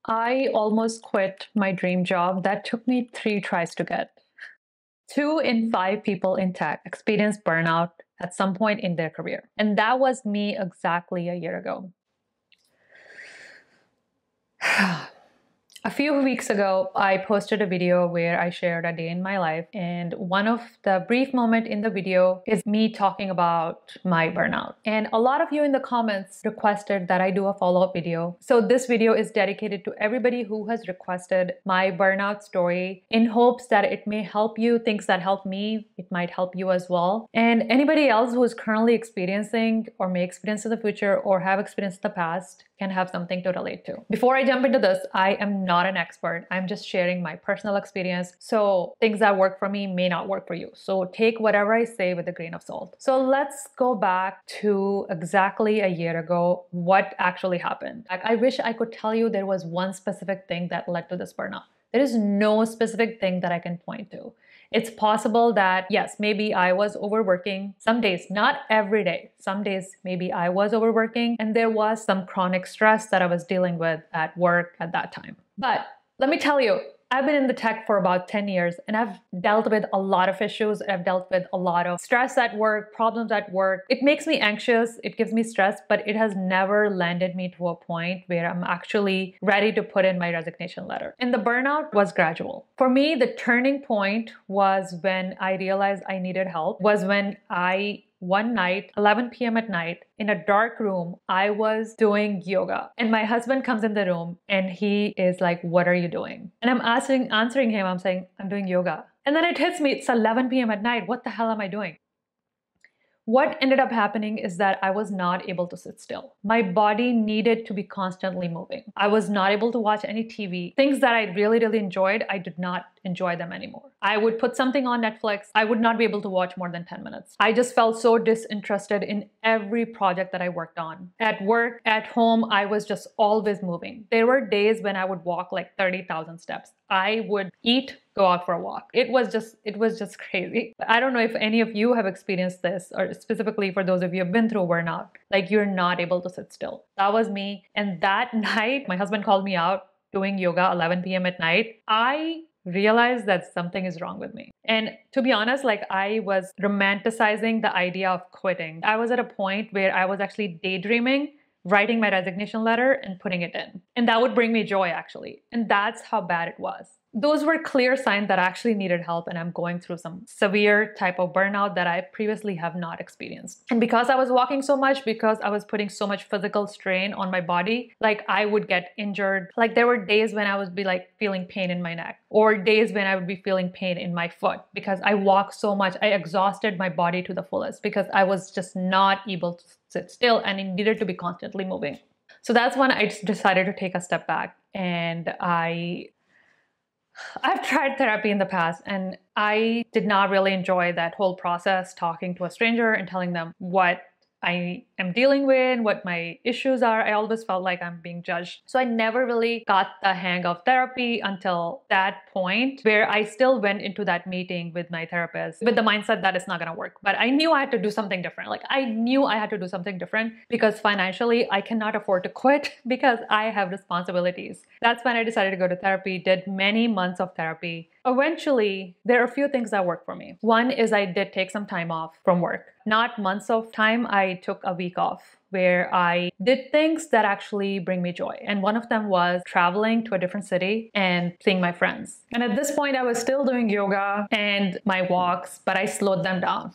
I almost quit my dream job that took me 3 tries to get. 2 in 5 people in tech experience burnout at some point in their career. And that was me exactly a year ago. A few weeks ago, I posted a video where I shared a day in my life, and one of the brief moment in the video is me talking about my burnout. And a lot of you in the comments requested that I do a follow-up video. So this video is dedicated to everybody who has requested my burnout story in hopes that it may help you, things that help me, it might help you as well. And anybody else who is currently experiencing or may experience in the future or have experienced in the past can have something to relate to. Before I jump into this, I am not an expert. I'm just sharing my personal experience. So things that work for me may not work for you. So take whatever I say with a grain of salt. So let's go back to exactly a year ago, what actually happened. Like, I wish I could tell you there was one specific thing that led to this burnout. There is no specific thing that I can point to. It's possible that, yes, maybe I was overworking some days, not every day. Some days, maybe I was overworking and there was some chronic stress that I was dealing with at work at that time. But let me tell you, I've been in the tech for about 10 years and I've dealt with a lot of issues. I've dealt with a lot of stress at work, problems at work. It makes me anxious, it gives me stress, but it has never landed me to a point where I'm actually ready to put in my resignation letter. And the burnout was gradual. For me, the turning point was when I realized I needed help, was when one night, 11 p.m. at night, in a dark room, I was doing yoga. And my husband comes in the room and he is like, "What are you doing?" And I'm answering him, I'm saying, "I'm doing yoga." And then it hits me, it's 11 p.m. at night. What the hell am I doing? What ended up happening is that I was not able to sit still. My body needed to be constantly moving. I was not able to watch any TV. Things that I really, really enjoyed, I did not enjoy them anymore. I would put something on Netflix. I would not be able to watch more than 10 minutes. I just felt so disinterested in every project that I worked on. At work, at home, I was just always moving. There were days when I would walk like 30,000 steps. I would eat, go out for a walk. It was just crazy. I don't know if any of you have experienced this, or specifically for those of you who have been through burnout, like you're not able to sit still. That was me. And that night, my husband called me out doing yoga 11 p.m. at night. I realized that something is wrong with me. And to be honest, like I was romanticizing the idea of quitting. I was at a point where I was actually daydreaming, writing my resignation letter and putting it in. And that would bring me joy actually. And that's how bad it was. Those were clear signs that I actually needed help and I'm going through some severe type of burnout that I previously have not experienced. And because I was walking so much, because I was putting so much physical strain on my body, like I would get injured. Like there were days when I would be like feeling pain in my neck, or days when I would be feeling pain in my foot because I walked so much. I exhausted my body to the fullest because I was just not able to sit still and it needed to be constantly moving. So that's when I just decided to take a step back, and I've tried therapy in the past and I did not really enjoy that whole process, talking to a stranger and telling them what I am dealing with, what my issues are. I always felt like I'm being judged. So I never really got the hang of therapy until that point where I still went into that meeting with my therapist with the mindset that it's not going to work. But I knew I had to do something different. Like I knew I had to do something different because financially I cannot afford to quit because I have responsibilities. That's when I decided to go to therapy, did many months of therapy. Eventually, there are a few things that work for me. One is I did take some time off from work. Not months of time, I took a week off where I did things that actually bring me joy. And one of them was traveling to a different city and seeing my friends. And at this point, I was still doing yoga and my walks, but I slowed them down.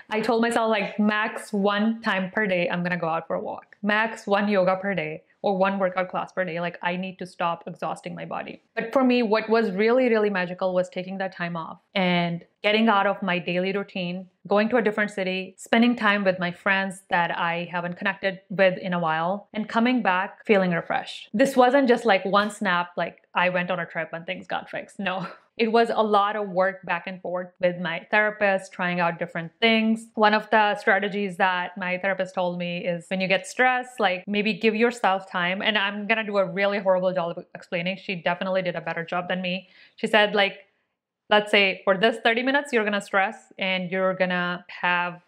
I told myself like max 1 time per day, I'm gonna go out for a walk. Max 1 yoga per day or 1 workout class per day. Like I need to stop exhausting my body. But for me, what was really, really magical was taking that time off and getting out of my daily routine, going to a different city, spending time with my friends that I haven't connected with in a while, and coming back feeling refreshed. This wasn't just like one snap, like I went on a trip and things got fixed. No. It was a lot of work back and forth with my therapist, trying out different things. One of the strategies that my therapist told me is when you get stressed, like maybe give yourself time. And I'm gonna do a really horrible job of explaining. She definitely did a better job than me. She said, like, let's say for this 30 minutes, you're gonna stress and you're gonna have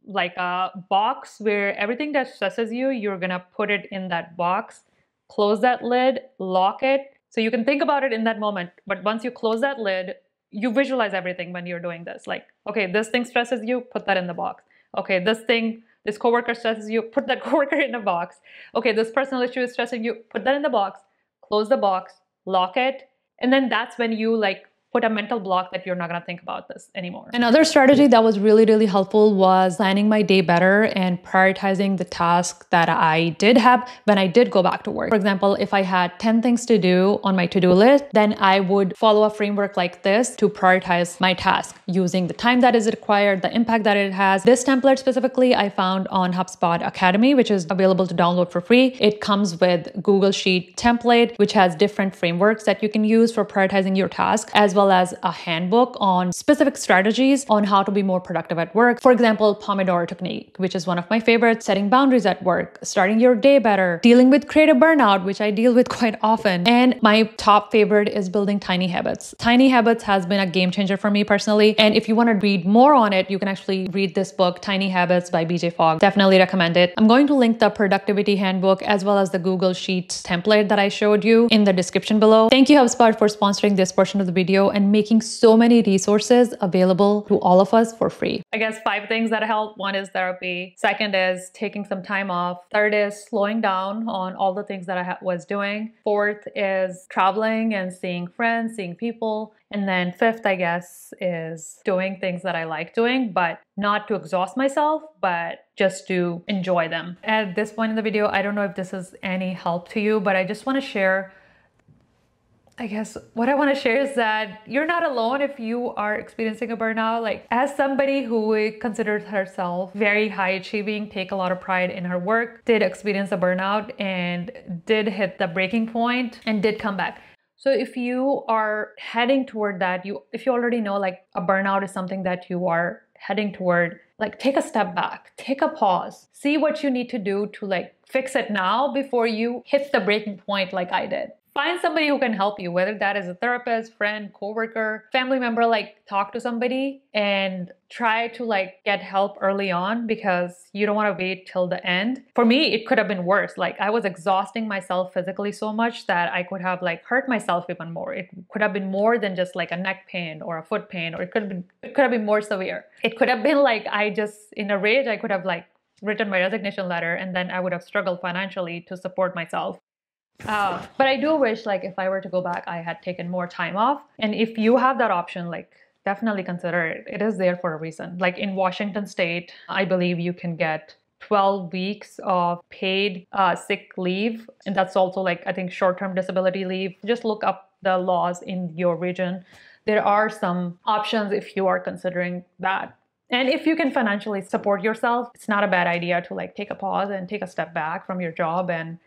like a box where everything that stresses you, you're gonna put it in that box close that lid, lock it. So you can think about it in that moment. But once you close that lid, you visualize everything when you're doing this. Like, okay, this thing stresses you, put that in the box. Okay, this coworker stresses you, put that coworker in a box. Okay, this personal issue is stressing you, put that in the box, close the box, lock it. And then that's when you like put a mental block that you're not going to think about this anymore. Another strategy that was really, really helpful was planning my day better and prioritizing the tasks that I did have when I did go back to work. For example, if I had 10 things to do on my to-do list, then I would follow a framework like this to prioritize my task using the time that is required, the impact that it has. This template specifically I found on HubSpot Academy, which is available to download for free. It comes with Google Sheet template, which has different frameworks that you can use for prioritizing your task, as well as a handbook on specific strategies on how to be more productive at work. For example, Pomodoro technique, which is one of my favorites, setting boundaries at work, starting your day better, dealing with creative burnout, which I deal with quite often. And my top favorite is building tiny habits. Tiny habits has been a game changer for me personally. And if you want to read more on it, you can actually read this book, Tiny Habits by BJ Fogg. Definitely recommend it. I'm going to link the productivity handbook as well as the Google Sheets template that I showed you in the description below. Thank you, HubSpot, for sponsoring this portion of the video and making so many resources available to all of us for free. I guess 5 things that help. 1 is therapy. 2nd is taking some time off. 3rd is slowing down on all the things that I was doing. 4th is traveling and seeing friends, seeing people. And then 5th, I guess, is doing things that I like doing, but not to exhaust myself, but just to enjoy them. At this point in the video, I don't know if this is any help to you, but I just want to share, I guess what I want to share is that you're not alone if you are experiencing a burnout. Like, as somebody who considers herself very high achieving, take a lot of pride in her work, did experience a burnout and did hit the breaking point and did come back. So if you are heading toward that, if you already know like a burnout is something that you are heading toward, like take a step back, take a pause, see what you need to do to like fix it now before you hit the breaking point like I did. Find somebody who can help you, whether that is a therapist, friend, coworker, family member. Like, talk to somebody and try to like get help early on, because you don't want to wait till the end. For me, it could have been worse. Like, I was exhausting myself physically so much that I could have like hurt myself even more. It could have been more than just like a neck pain or a foot pain, or it could have been more severe. It could have been like, I just, in a rage, I could have like written my resignation letter, and then I would have struggled financially to support myself. But I do wish, like, if I were to go back, I had taken more time off. And if you have that option, like, definitely consider it. It is there for a reason. Like in Washington State, I believe you can get 12 weeks of paid sick leave. And that's also like, I think, short-term disability leave. Just look up the laws in your region. There are some options if you are considering that. And if you can financially support yourself, it's not a bad idea to like take a pause and take a step back from your job and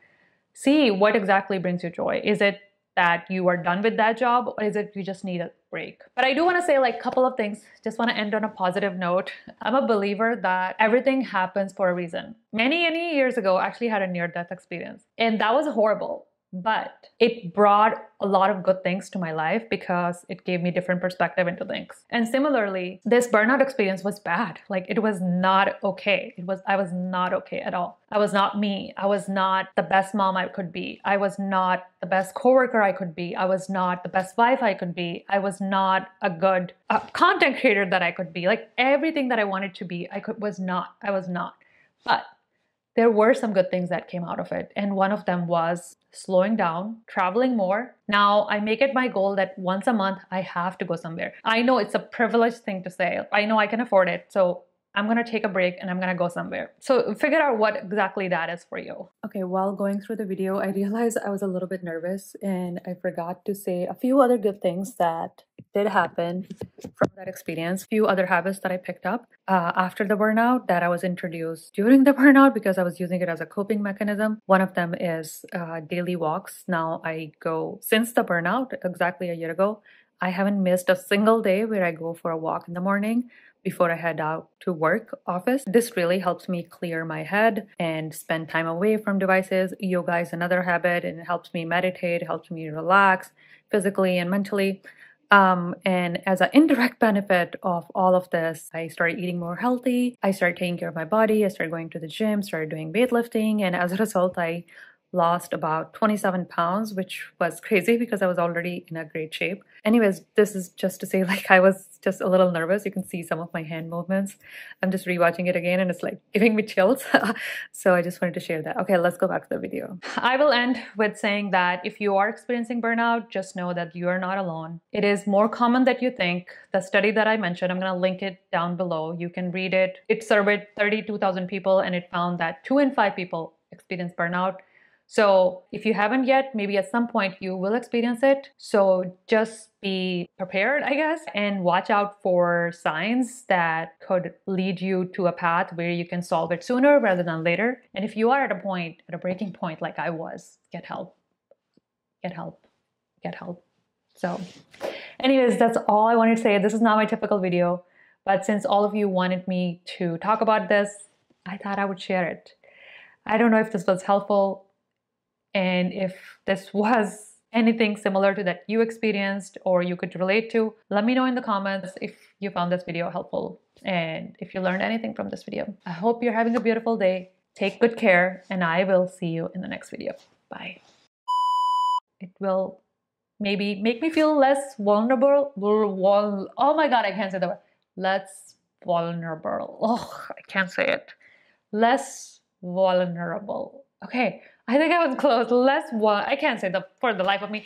see what exactly brings you joy. Is it that you are done with that job, or is it you just need a break? But I do want to say like a couple of things. Just want to end on a positive note. I'm a believer that everything happens for a reason. Many years ago, I actually had a near-death experience, and that was horrible. But it brought a lot of good things to my life because it gave me different perspective into things. And similarly, this burnout experience was bad. Like, it was not okay. I was not okay at all. I was not me. I was not the best mom I could be. I was not the best coworker I could be. I was not the best wife I could be. I was not a good content creator that I could be. Like, everything that I wanted to be, I was not. But there were some good things that came out of it. And one of them was slowing down, traveling more. Now I make it my goal that once a month I have to go somewhere. I know it's a privileged thing to say. I know I can afford it. So I'm going to take a break and I'm going to go somewhere. So figure out what exactly that is for you. Okay, while going through the video, I realized I was a little bit nervous and I forgot to say a few other good things that did happen from that experience. A few other habits that I picked up after the burnout that I was introduced during the burnout because I was using it as a coping mechanism. One of them is daily walks. Now I go, since the burnout, exactly a year ago, I haven't missed a single day where I go for a walk in the morning before I head out to work office. This really helps me clear my head and spend time away from devices. Yoga is another habit, and it helps me meditate, helps me relax physically and mentally. And as an indirect benefit of all of this, I started eating more healthy. I started taking care of my body. I started going to the gym, started doing weightlifting. And as a result, I lost about 27 pounds, which was crazy because I was already in a great shape. Anyways, this is just to say, like, I was just a little nervous. You can see some of my hand movements. I'm just rewatching it again and it's like giving me chills. So I just wanted to share that. Okay, let's go back to the video. I will end with saying that if you are experiencing burnout, just know that you are not alone. It is more common than you think. The study that I mentioned, I'm going to link it down below. You can read it. It surveyed 32,000 people and it found that 2 in 5 people experience burnout. So if you haven't yet, maybe at some point you will experience it. So just be prepared, I guess, and watch out for signs that could lead you to a path where you can solve it sooner rather than later. And if you are at a point, at a breaking point like I was, get help, get help, get help. So anyways, that's all I wanted to say. This is not my typical video, but since all of you wanted me to talk about this, I thought I would share it. I don't know if this was helpful. And if this was anything similar to that you experienced or you could relate to, let me know in the comments if you found this video helpful and if you learned anything from this video. I hope you're having a beautiful day. Take good care, and I will see you in the next video. Bye. It will maybe make me feel less vulnerable. Oh my God, I can't say the word. Less vulnerable. Oh, I can't say it. Less vulnerable. Okay, I think I was close. I can't say the for the life of me.